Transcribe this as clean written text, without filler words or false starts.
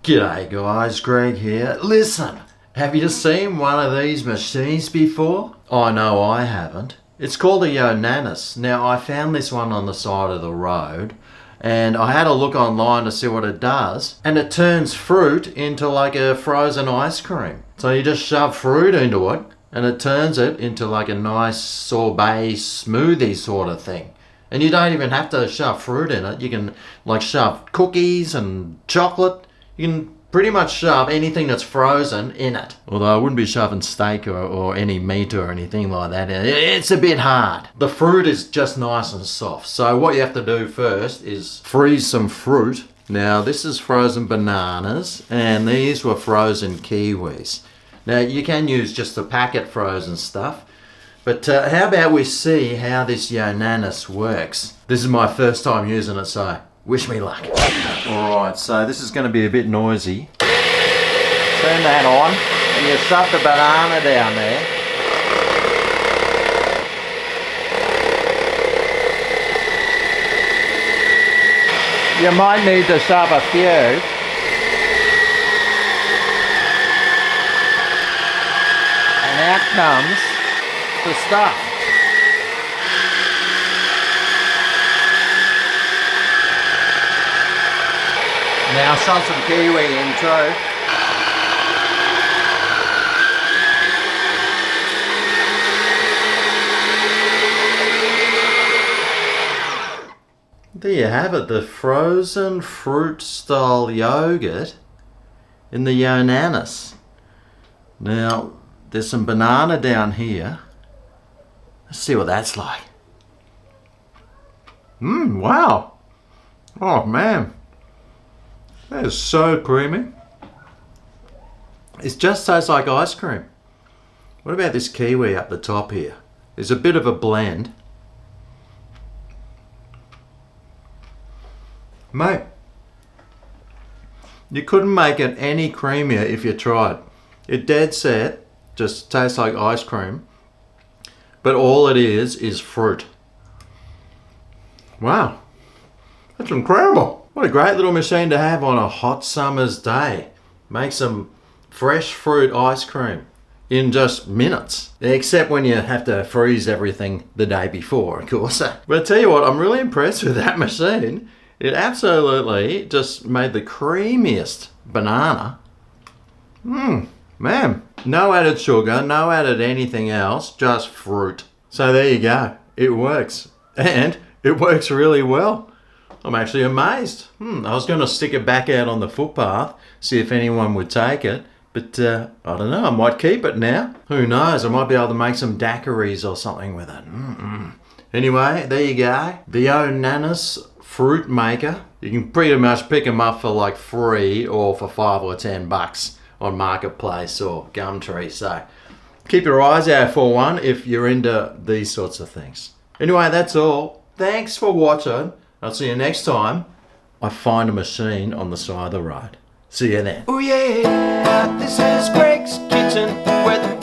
G'day guys, Greg here. Listen, have you seen one of these machines before? I know I haven't. It's called a Yonanas. Now I found this one on the side of the road and I had a look online to see what it does, and it turns fruit into like a frozen ice cream. So you just shove fruit into it and it turns it into like a nice sorbet smoothie sort of thing. And you don't even have to shove fruit in it. You can like shove cookies and chocolate. You can pretty much shove anything that's frozen in it. Although I wouldn't be shoving steak or any meat or anything like that in it. It's a bit hard. The fruit is just nice and soft. So what you have to do first is freeze some fruit. Now this is frozen bananas and these were frozen kiwis. Now you can use just the packet frozen stuff. But how about we see how this Yonanas works? This is my first time using it, so wish me luck. Alright, so this is going to be a bit noisy. Turn that on and you shove the banana down there. You might need to shove a few. And out comes the stuff. Now shove some kiwi in too. There you have it, the frozen fruit style yogurt in the Yonanas. Now there's some banana down here. Let's see what that's like. Wow. Oh man. That is so creamy. It just tastes like ice cream. What about this kiwi up the top here? There's a bit of a blend. Mate, you couldn't make it any creamier if you tried. It dead set just tastes like ice cream, but all it is fruit. Wow, that's incredible. What a great little machine to have on a hot summer's day. Make some fresh fruit ice cream in just minutes. Except when you have to freeze everything the day before, of course. But I tell you what, I'm really impressed with that machine. It absolutely just made the creamiest banana. Man, no added sugar, no added anything else, just fruit. So there you go, it works. And it works really well. I'm actually amazed. I was going to stick it back out on the footpath, see if anyone would take it. But I don't know, I might keep it now. Who knows, I might be able to make some daiquiris or something with it. Anyway, there you go. The Yonanas fruit maker. You can pretty much pick them up for like free or for $5 or $10 on Marketplace or Gumtree. So keep your eyes out for one if you're into these sorts of things. Anyway, that's all. Thanks for watching. I'll see you next time I find a machine on the side of the road. See you then. Oh yeah, this is Greg's Kitchen, where the